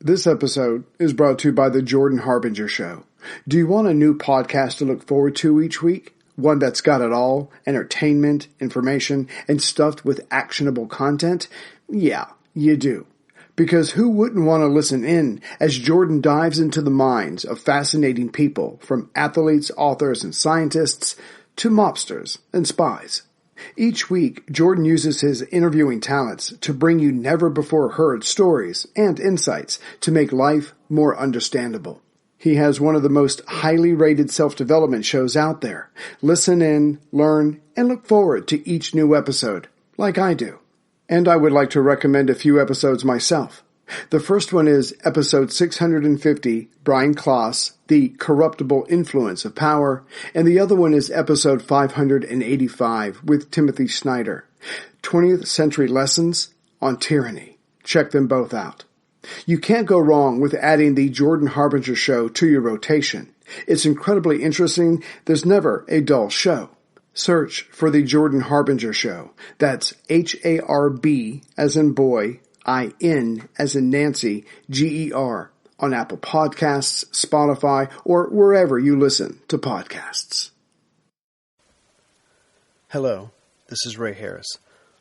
This episode is brought to you by the Jordan Harbinger Show. Do you want a new podcast to look forward to each week? One that's got it all, entertainment, information, and stuffed with actionable content? Yeah, you do. Because who wouldn't want to listen in as Jordan dives into the minds of fascinating people, from athletes, authors, and scientists to mobsters and spies. Each week, Jordan uses his interviewing talents to bring you never-before-heard stories and insights to make life more understandable. He has one of the most highly rated self-development shows out there. Listen in, learn, and look forward to each new episode, like I do. And I would like to recommend a few episodes myself. The first one is episode 650, Brian Klaas, The Corruptible Influence of Power, and the other one is episode 585 with Timothy Snyder, 20th Century Lessons on Tyranny. Check them both out. You can't go wrong with adding the Jordan Harbinger Show to your rotation. It's incredibly interesting. There's never a dull show. Search for the Jordan Harbinger Show. That's H-A-R-B as in boy, I-N as in Nancy, G-E-R, on Apple Podcasts, Spotify, or wherever you listen to podcasts. Hello, this is Ray Harris.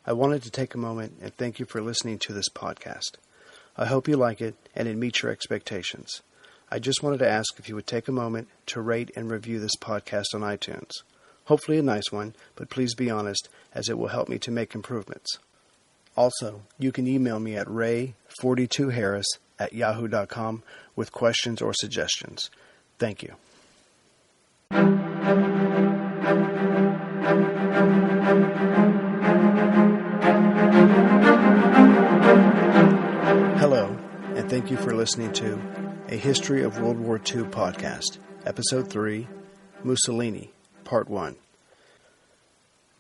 I wanted to take a moment and thank you for listening to this podcast. I hope you like it and it meets your expectations. I just wanted to ask if you would take a moment to rate and review this podcast on iTunes. Hopefully a nice one, but please be honest, as it will help me to make improvements. Also, you can email me at ray42harris@yahoo.com with questions or suggestions. Thank you. Hello, and thank you for listening to A History of World War II podcast, Episode 3, Mussolini, Part 1.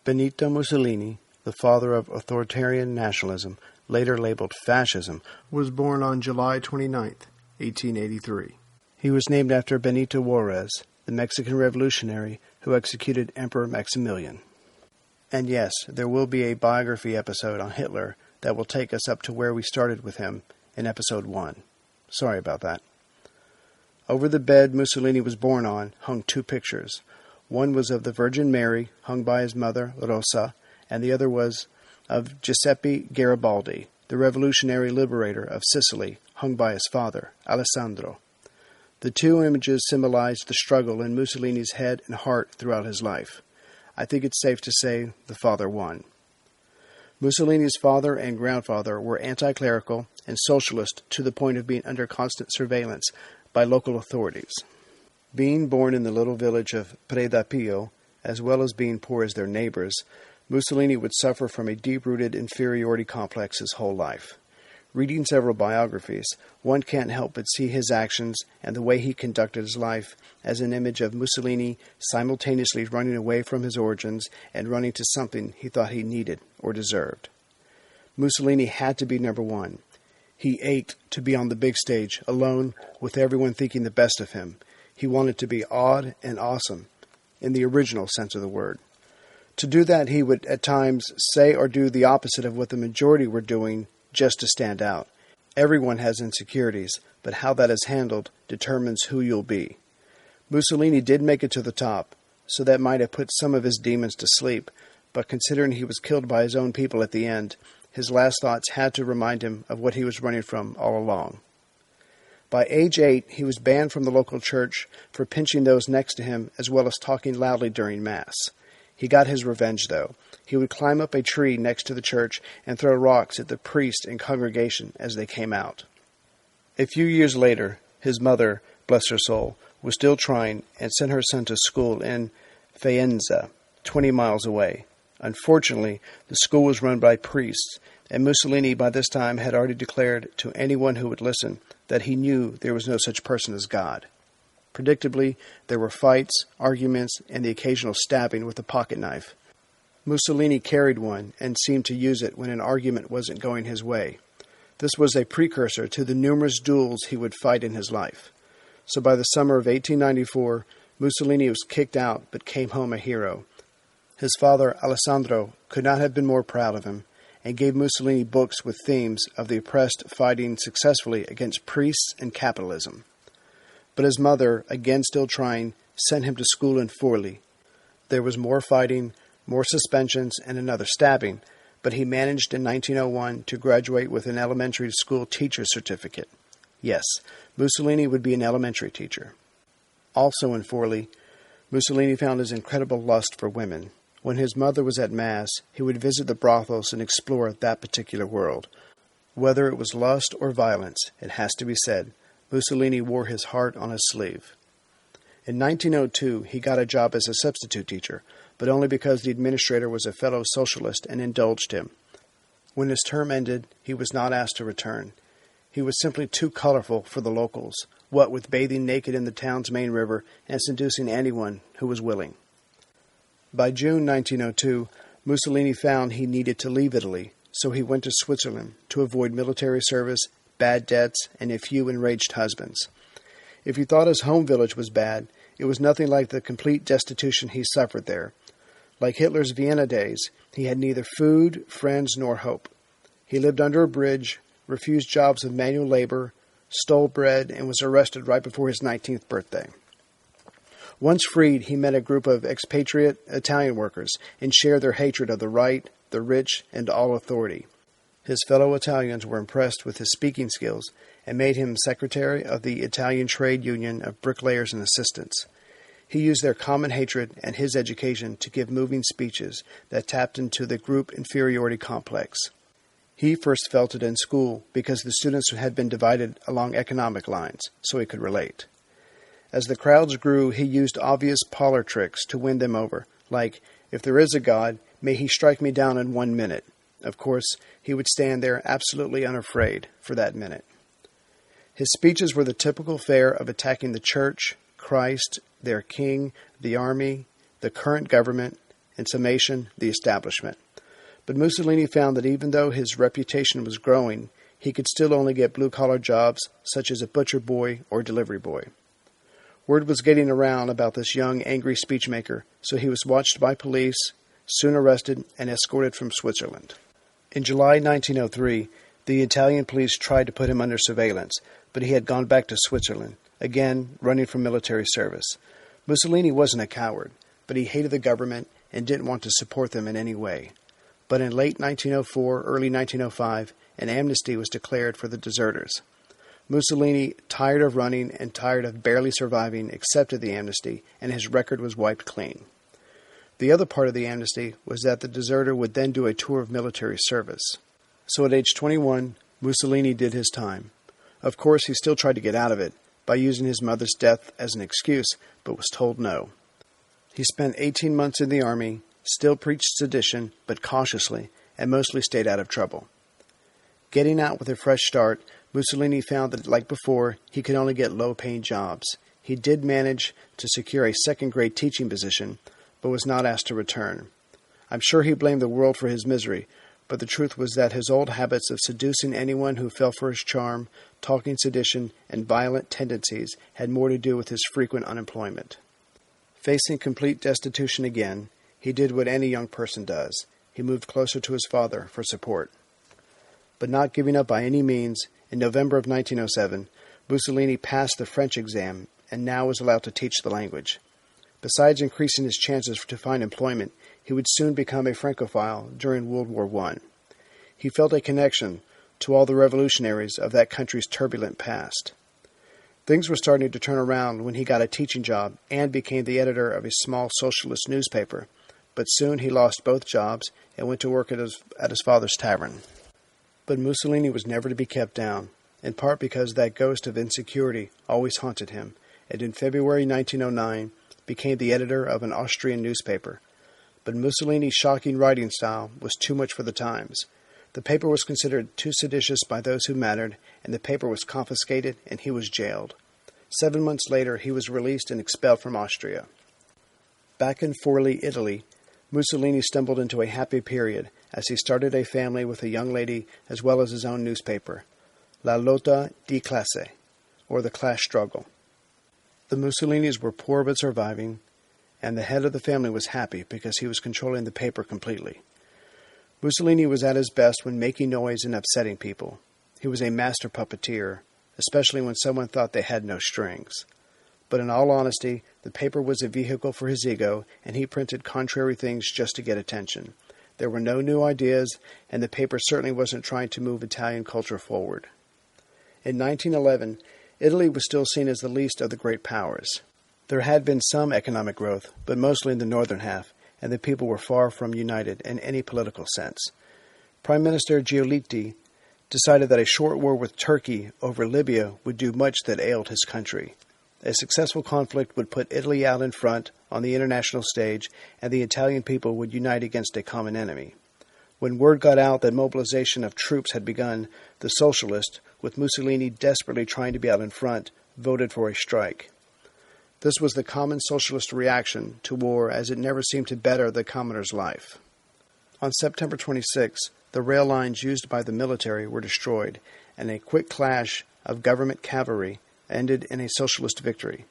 Benito Mussolini, the father of authoritarian nationalism, later labeled fascism, was born on July 29, 1883. He was named after Benito Juarez, the Mexican revolutionary who executed Emperor Maximilian. And yes, there will be a biography episode on Hitler that will take us up to where we started with him in Episode 1. Sorry about that. Over the bed Mussolini was born on hung two pictures. One was of the Virgin Mary, hung by his mother, Rosa, and the other was of Giuseppe Garibaldi, the revolutionary liberator of Sicily, hung by his father, Alessandro. The two images symbolized the struggle in Mussolini's head and heart throughout his life. I think it's safe to say the father won. Mussolini's father and grandfather were anti-clerical and socialist to the point of being under constant surveillance by local authorities. Being born in the little village of Predapio, as well as being poor as their neighbors, Mussolini would suffer from a deep-rooted inferiority complex his whole life. Reading several biographies, one can't help but see his actions and the way he conducted his life as an image of Mussolini simultaneously running away from his origins and running to something he thought he needed or deserved. Mussolini had to be number one. He ached to be on the big stage, alone, with everyone thinking the best of him. He wanted to be odd and awesome, in the original sense of the word. To do that, he would at times say or do the opposite of what the majority were doing just to stand out. Everyone has insecurities, but how that is handled determines who you'll be. Mussolini did make it to the top, so that might have put some of his demons to sleep, but considering he was killed by his own people at the end, his last thoughts had to remind him of what he was running from all along. By age 8, he was banned from the local church for pinching those next to him as well as talking loudly during Mass. He got his revenge, though. He would climb up a tree next to the church and throw rocks at the priest and congregation as they came out. A few years later, his mother, bless her soul, was still trying and sent her son to school in Faenza, 20 miles away. Unfortunately, the school was run by priests, and Mussolini by this time had already declared to anyone who would listen that he knew there was no such person as God. Predictably, there were fights, arguments, and the occasional stabbing with a pocket knife. Mussolini carried one and seemed to use it when an argument wasn't going his way. This was a precursor to the numerous duels he would fight in his life. So by the summer of 1894, Mussolini was kicked out but came home a hero. His father, Alessandro, could not have been more proud of him, and gave Mussolini books with themes of the oppressed fighting successfully against priests and capitalism. But his mother, again still trying, sent him to school in Forli. There was more fighting, more suspensions, and another stabbing, but he managed in 1901 to graduate with an elementary school teacher's certificate. Yes, Mussolini would be an elementary teacher. Also in Forli, Mussolini found his incredible lust for women. When his mother was at Mass, he would visit the brothels and explore that particular world. Whether it was lust or violence, it has to be said, Mussolini wore his heart on his sleeve. In 1902, he got a job as a substitute teacher, but only because the administrator was a fellow socialist and indulged him. When his term ended, he was not asked to return. He was simply too colorful for the locals, what with bathing naked in the town's main river and seducing anyone who was willing. By June 1902, Mussolini found he needed to leave Italy, so he went to Switzerland to avoid military service, bad debts, and a few enraged husbands. If he thought his home village was bad, it was nothing like the complete destitution he suffered there. Like Hitler's Vienna days, he had neither food, friends, nor hope. He lived under a bridge, refused jobs of manual labor, stole bread, and was arrested right before his 19th birthday. Once freed, he met a group of expatriate Italian workers and shared their hatred of the right, the rich, and all authority. His fellow Italians were impressed with his speaking skills and made him secretary of the Italian Trade Union of Bricklayers and Assistants. He used their common hatred and his education to give moving speeches that tapped into the group inferiority complex. He first felt it in school because the students had been divided along economic lines, so he could relate. As the crowds grew, he used obvious parlor tricks to win them over, like, "If there is a God, may he strike me down in 1 minute." Of course, he would stand there absolutely unafraid for that minute. His speeches were the typical fare of attacking the church, Christ, their king, the army, the current government, in summation, the establishment. But Mussolini found that even though his reputation was growing, he could still only get blue-collar jobs such as a butcher boy or delivery boy. Word was getting around about this young, angry speechmaker, so he was watched by police, soon arrested, and escorted from Switzerland. In July 1903, the Italian police tried to put him under surveillance, but he had gone back to Switzerland, again running from military service. Mussolini wasn't a coward, but he hated the government and didn't want to support them in any way. But in late 1904, early 1905, an amnesty was declared for the deserters. Mussolini, tired of running and tired of barely surviving, accepted the amnesty, and his record was wiped clean. The other part of the amnesty was that the deserter would then do a tour of military service. So at age 21, Mussolini did his time. Of course, he still tried to get out of it by using his mother's death as an excuse, but was told no. He spent 18 months in the army, still preached sedition, but cautiously, and mostly stayed out of trouble. Getting out with a fresh start, Mussolini found that, like before, he could only get low-paying jobs. He did manage to secure a second-grade teaching position, but was not asked to return. I'm sure he blamed the world for his misery, but the truth was that his old habits of seducing anyone who fell for his charm, talking sedition, and violent tendencies had more to do with his frequent unemployment. Facing complete destitution again, he did what any young person does. He moved closer to his father for support. But not giving up by any means, in November of 1907, Mussolini passed the French exam and now was allowed to teach the language. Besides increasing his chances to find employment, he would soon become a Francophile during World War I. He felt a connection to all the revolutionaries of that country's turbulent past. Things were starting to turn around when he got a teaching job and became the editor of a small socialist newspaper, but soon he lost both jobs and went to work at his father's tavern. But Mussolini was never to be kept down, in part because that ghost of insecurity always haunted him, and in February 1909 became the editor of an Austrian newspaper. But Mussolini's shocking writing style was too much for the times. The paper was considered too seditious by those who mattered, and the paper was confiscated and he was jailed. 7 months later, he was released and expelled from Austria. Back in Forli, Italy, Mussolini stumbled into a happy period as he started a family with a young lady as well as his own newspaper, La Lotta di Classe, or the Class Struggle. The Mussolinis were poor but surviving, and the head of the family was happy because he was controlling the paper completely. Mussolini was at his best when making noise and upsetting people. He was a master puppeteer, especially when someone thought they had no strings. But in all honesty, the paper was a vehicle for his ego, and he printed contrary things just to get attention. There were no new ideas, and the paper certainly wasn't trying to move Italian culture forward. In 1911, Italy was still seen as the least of the great powers. There had been some economic growth, but mostly in the northern half, and the people were far from united in any political sense. Prime Minister Giolitti decided that a short war with Turkey over Libya would do much that ailed his country. A successful conflict would put Italy out in front on the international stage, and the Italian people would unite against a common enemy. When word got out that mobilization of troops had begun, the socialists, with Mussolini desperately trying to be out in front, voted for a strike. This was the common socialist reaction to war, as it never seemed to better the commoner's life. On September 26, the rail lines used by the military were destroyed, and a quick clash of government cavalry ended in a socialist victory.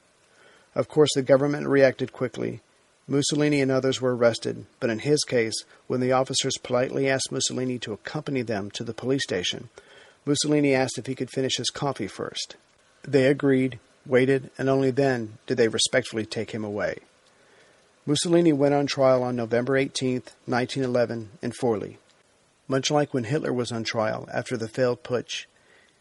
Of course, the government reacted quickly. Mussolini and others were arrested, but in his case, when the officers politely asked Mussolini to accompany them to the police station, Mussolini asked if he could finish his coffee first. They agreed, waited, and only then did they respectfully take him away. Mussolini went on trial on November 18, 1911, in Forli. Much like when Hitler was on trial after the failed putsch,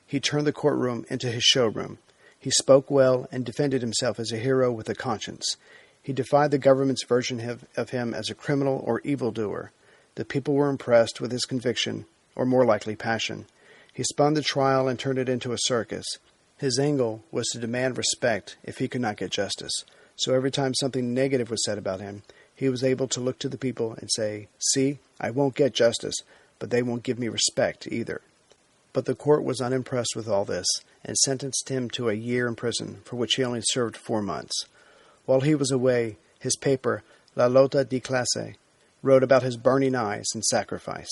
he turned the courtroom into his showroom. He spoke well and defended himself as a hero with a conscience. He defied the government's version of him as a criminal or evildoer. The people were impressed with his conviction, or more likely passion. He spun the trial and turned it into a circus. His angle was to demand respect if he could not get justice. So every time something negative was said about him, he was able to look to the people and say, "See, I won't get justice, but they won't give me respect either." But the court was unimpressed with all this and sentenced him to a year in prison, for which he only served 4 months. While he was away, his paper, La Lotta di Classe, wrote about his burning eyes and sacrifice.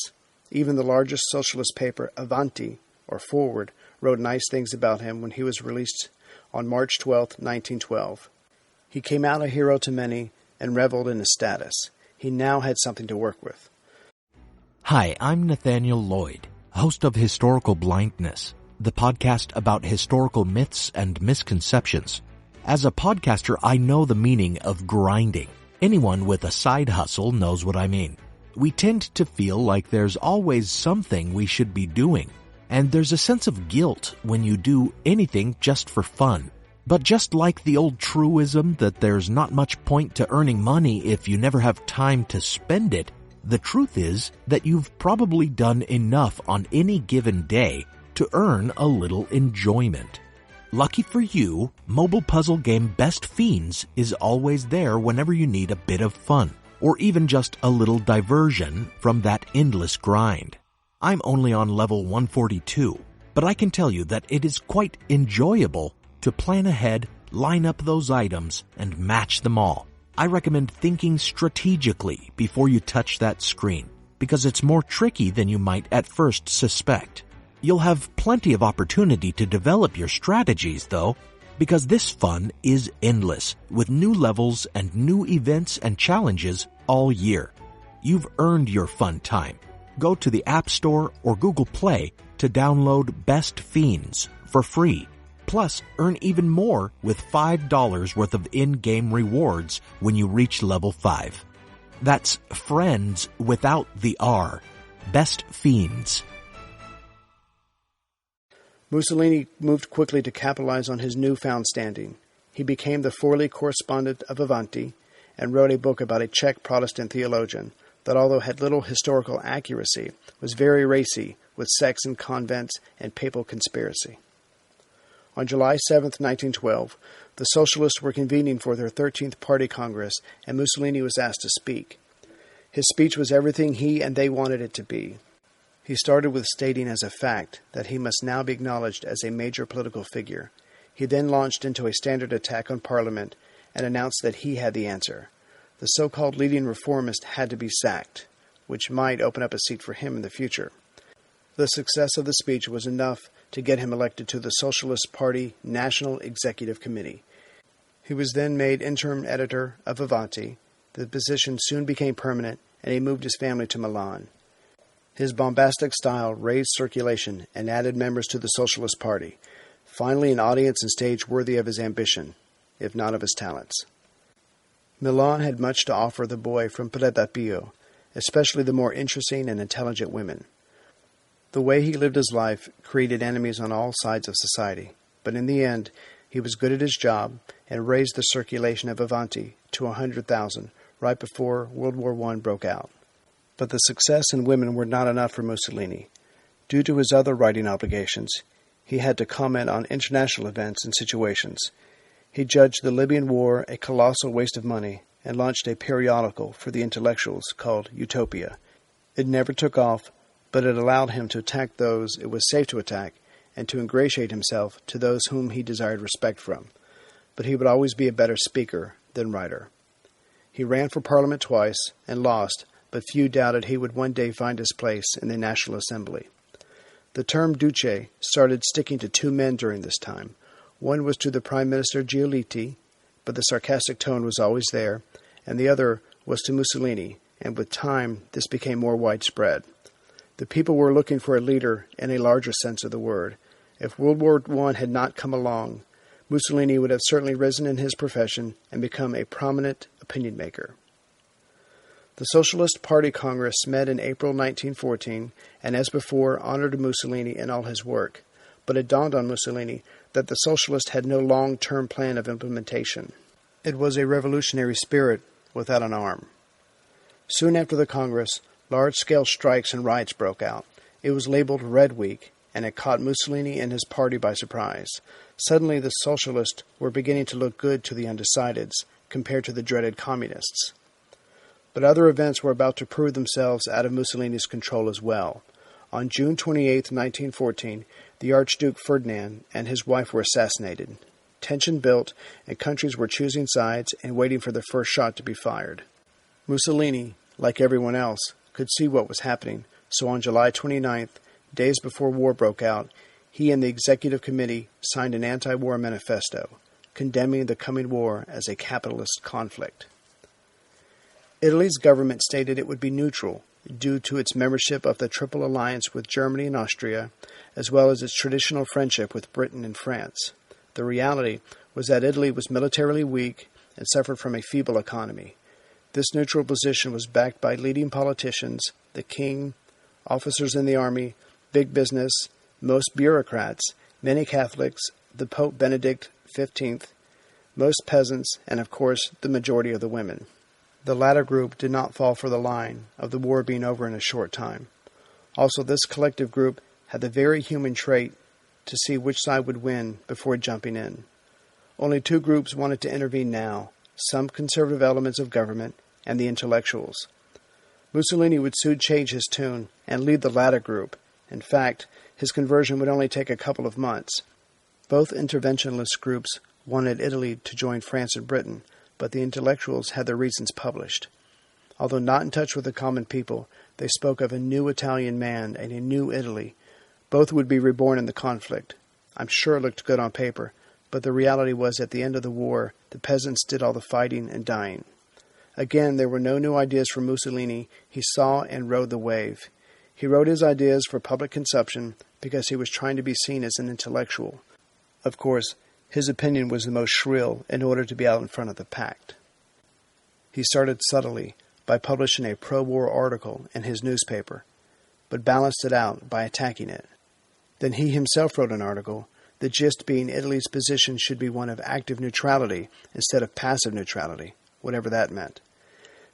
Even the largest socialist paper, Avanti, or Forward, wrote nice things about him when he was released on March 12, 1912. He came out a hero to many and reveled in his status. He now had something to work with. Hi, I'm Nathaniel Lloyd, host of Historical Blindness, the podcast about historical myths and misconceptions. As a podcaster, I know the meaning of grinding. Anyone with a side hustle knows what I mean. We tend to feel like there's always something we should be doing, and there's a sense of guilt when you do anything just for fun. But just like the old truism that there's not much point to earning money if you never have time to spend it, the truth is that you've probably done enough on any given day to earn a little enjoyment. Lucky for you, mobile puzzle game Best Fiends is always there whenever you need a bit of fun, or even just a little diversion from that endless grind. I'm only on level 142, but I can tell you that it is quite enjoyable to plan ahead, line up those items, and match them all. I recommend thinking strategically before you touch that screen, because it's more tricky than you might at first suspect. You'll have plenty of opportunity to develop your strategies, though, because this fun is endless, with new levels and new events and challenges all year. You've earned your fun time. Go to the App Store or Google Play to download Best Fiends for free. Plus, earn even more with $5 worth of in-game rewards when you reach level 5. That's friends without the R. Best Fiends. Mussolini moved quickly to capitalize on his newfound standing. He became the Forli correspondent of Avanti and wrote a book about a Czech Protestant theologian that, although had little historical accuracy, was very racy with sex in convents and papal conspiracy. On July 7, 1912, the Socialists were convening for their 13th Party Congress, and Mussolini was asked to speak. His speech was everything he and they wanted it to be. He started with stating as a fact that he must now be acknowledged as a major political figure. He then launched into a standard attack on Parliament and announced that he had the answer. The so-called leading reformist had to be sacked, which might open up a seat for him in the future. The success of the speech was enough to get him elected to the Socialist Party National Executive Committee. He was then made interim editor of Avanti. The position soon became permanent, and he moved his family to Milan. His bombastic style raised circulation and added members to the Socialist Party, finally an audience and stage worthy of his ambition, if not of his talents. Milan had much to offer the boy from Predappio, especially the more interesting and intelligent women. The way he lived his life created enemies on all sides of society, but in the end, he was good at his job and raised the circulation of Avanti to 100,000 right before World War I broke out. But the success in women were not enough for Mussolini. Due to his other writing obligations, he had to comment on international events and situations. He judged the Libyan War a colossal waste of money and launched a periodical for the intellectuals called Utopia. It never took off, but it allowed him to attack those it was safe to attack and to ingratiate himself to those whom he desired respect from. But he would always be a better speaker than writer. He ran for Parliament twice and lost, but few doubted he would one day find his place in the National Assembly. The term Duce started sticking to two men during this time. One was to the Prime Minister Giolitti, but the sarcastic tone was always there, and the other was to Mussolini, and with time this became more widespread. The people were looking for a leader in a larger sense of the word. If World War I had not come along, Mussolini would have certainly risen in his profession and become a prominent opinion maker. The Socialist Party Congress met in April 1914 and, as before, honored Mussolini in all his work. But it dawned on Mussolini that the Socialists had no long-term plan of implementation. It was a revolutionary spirit without an arm. Soon after the Congress, large-scale strikes and riots broke out. It was labeled Red Week, and it caught Mussolini and his party by surprise. Suddenly the Socialists were beginning to look good to the undecideds, compared to the dreaded Communists. But other events were about to prove themselves out of Mussolini's control as well. On June 28, 1914, the Archduke Ferdinand and his wife were assassinated. Tension built, and countries were choosing sides and waiting for the first shot to be fired. Mussolini, like everyone else, could see what was happening, so on July 29th, days before war broke out, he and the Executive Committee signed an anti-war manifesto, condemning the coming war as a capitalist conflict. Italy's government stated it would be neutral due to its membership of the Triple Alliance with Germany and Austria, as well as its traditional friendship with Britain and France. The reality was that Italy was militarily weak and suffered from a feeble economy. This neutral position was backed by leading politicians, the king, officers in the army, big business, most bureaucrats, many Catholics, the Pope Benedict XV, most peasants, and of course the majority of the women. The latter group did not fall for the line of the war being over in a short time. Also, this collective group had the very human trait to see which side would win before jumping in. Only two groups wanted to intervene now, some conservative elements of government and the intellectuals. Mussolini would soon change his tune and lead the latter group. In fact, his conversion would only take a couple of months. Both interventionist groups wanted Italy to join France and Britain, but the intellectuals had their reasons published. Although not in touch with the common people, they spoke of a new Italian man and a new Italy. Both would be reborn in the conflict. I'm sure it looked good on paper, but the reality was at the end of the war, the peasants did all the fighting and dying. Again, there were no new ideas from Mussolini. He saw and rode the wave. He wrote his ideas for public consumption because he was trying to be seen as an intellectual. Of course, his opinion was the most shrill in order to be out in front of the pack. He started subtly by publishing a pro-war article in his newspaper, but balanced it out by attacking it. Then he himself wrote an article, the gist being Italy's position should be one of active neutrality instead of passive neutrality, whatever that meant.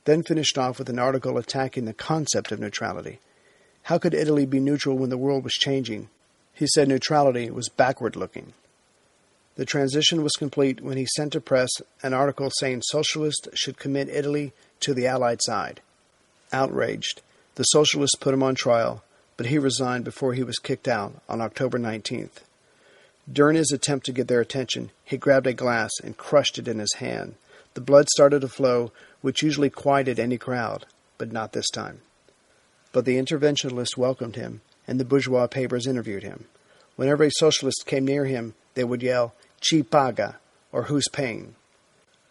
Then finished off with an article attacking the concept of neutrality. How could Italy be neutral when the world was changing? He said neutrality was backward-looking. The transition was complete when he sent to press an article saying socialists should commit Italy to the Allied side. Outraged, the socialists put him on trial, but he resigned before he was kicked out on October 19th. During his attempt to get their attention, he grabbed a glass and crushed it in his hand. The blood started to flow, which usually quieted any crowd, but not this time. But the interventionists welcomed him, and the bourgeois papers interviewed him. Whenever a socialist came near him, they would yell, "Chi paga?" or "Who's paying?"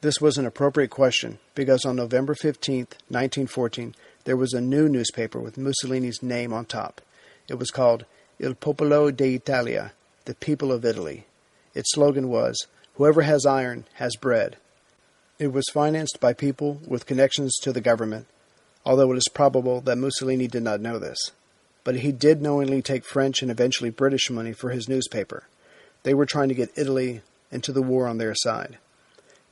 This was an appropriate question, because on November 15, 1914, there was a new newspaper with Mussolini's name on top. It was called Il Popolo d'Italia, the People of Italy. Its slogan was, "Whoever has iron has bread." It was financed by people with connections to the government, although it is probable that Mussolini did not know this. But he did knowingly take French and eventually British money for his newspaper. They were trying to get Italy into the war on their side.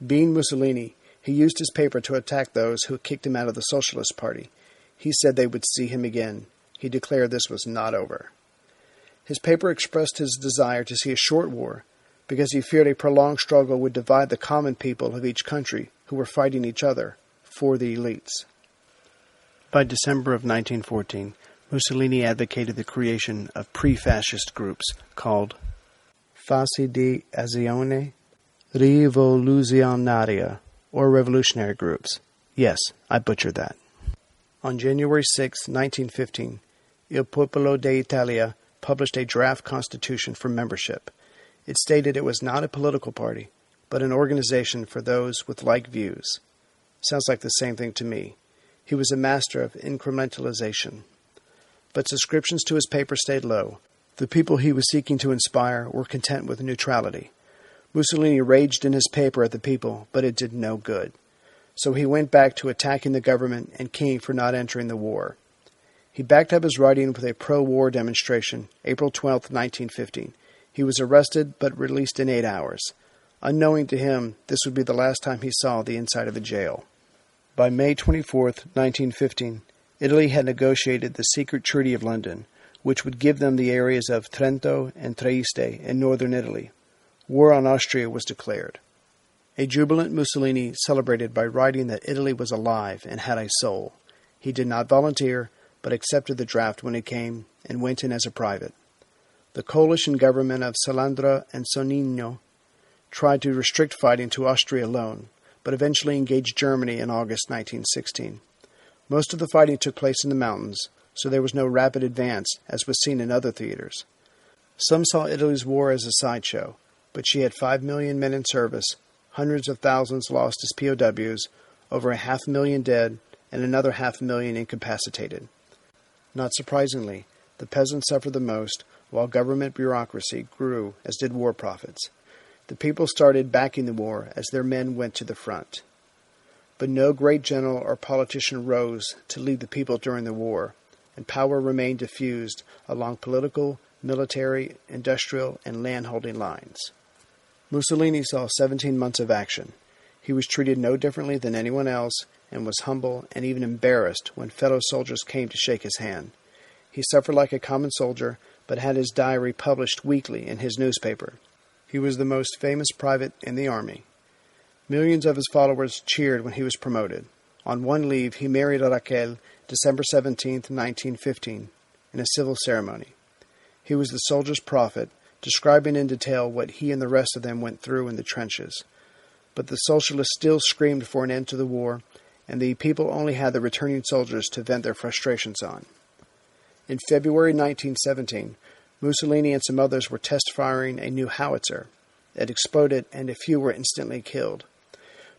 Being Mussolini, he used his paper to attack those who kicked him out of the Socialist Party. He said they would see him again. He declared this was not over. His paper expressed his desire to see a short war because he feared a prolonged struggle would divide the common people of each country who were fighting each other for the elites. By December of 1914, Mussolini advocated the creation of pre-fascist groups called Fasci di Azione Rivoluzionaria, or revolutionary groups. Yes, I butchered that. On January 6, 1915, Il Popolo d'Italia published a draft constitution for membership. It stated it was not a political party, but an organization for those with like views. Sounds like the same thing to me. He was a master of incrementalization. But subscriptions to his paper stayed low. The people he was seeking to inspire were content with neutrality. Mussolini raged in his paper at the people, but it did no good. So he went back to attacking the government and king for not entering the war. He backed up his writing with a pro-war demonstration, April 12, 1915. He was arrested but released in 8 hours. Unknowing to him, this would be the last time he saw the inside of a jail. By May 24, 1915, Italy had negotiated the secret Treaty of London, which would give them the areas of Trento and Trieste in northern Italy. War on Austria was declared. A jubilant Mussolini celebrated by writing that Italy was alive and had a soul. He did not volunteer, but accepted the draft when it came and went in as a private. The coalition government of Salandra and Sonnino tried to restrict fighting to Austria alone, but eventually engaged Germany in August 1916. Most of the fighting took place in the mountains, so there was no rapid advance, as was seen in other theaters. Some saw Italy's war as a sideshow, but she had 5 million men in service, hundreds of thousands lost as POWs, over 500,000 dead, and another 500,000 incapacitated. Not surprisingly, the peasants suffered the most, while government bureaucracy grew, as did war profits. The people started backing the war as their men went to the front. But no great general or politician rose to lead the people during the war, and power remained diffused along political, military, industrial, and land-holding lines. Mussolini saw 17 months of action. He was treated no differently than anyone else, and was humble and even embarrassed when fellow soldiers came to shake his hand. He suffered like a common soldier, but had his diary published weekly in his newspaper. He was the most famous private in the army. Millions of his followers cheered when he was promoted. On one leave, he married Raquel December 17, 1915, in a civil ceremony. He was the soldier's prophet, describing in detail what he and the rest of them went through in the trenches. But the socialists still screamed for an end to the war, and the people only had the returning soldiers to vent their frustrations on. In February 1917, Mussolini and some others were test-firing a new howitzer. It exploded, and a few were instantly killed.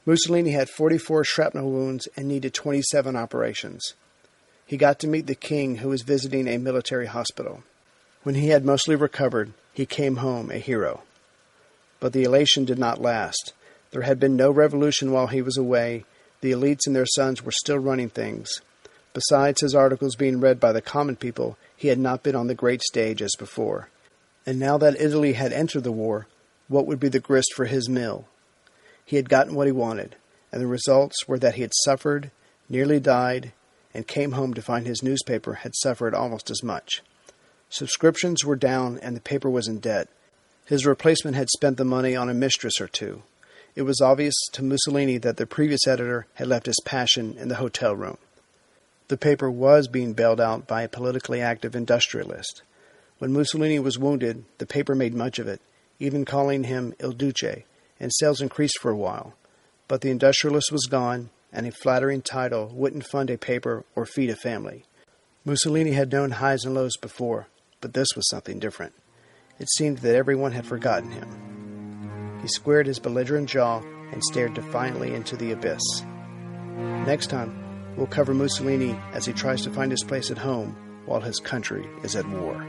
Mussolini had 44 shrapnel wounds and needed 27 operations. He got to meet the king, who was visiting a military hospital. When he had mostly recovered, he came home a hero. But the elation did not last. There had been no revolution while he was away. The elites and their sons were still running things. Besides his articles being read by the common people, he had not been on the great stage as before. And now that Italy had entered the war, what would be the grist for his mill? He had gotten what he wanted, and the results were that he had suffered, nearly died, and came home to find his newspaper had suffered almost as much. Subscriptions were down and the paper was in debt. His replacement had spent the money on a mistress or two. It was obvious to Mussolini that the previous editor had left his passion in the hotel room. The paper was being bailed out by a politically active industrialist. When Mussolini was wounded, the paper made much of it, even calling him Il Duce, and sales increased for a while. But the industrialist was gone, and a flattering title wouldn't fund a paper or feed a family. Mussolini had known highs and lows before, but this was something different. It seemed that everyone had forgotten him. He squared his belligerent jaw and stared defiantly into the abyss. Next time, We'll cover Mussolini as he tries to find his place at home while his country is at war.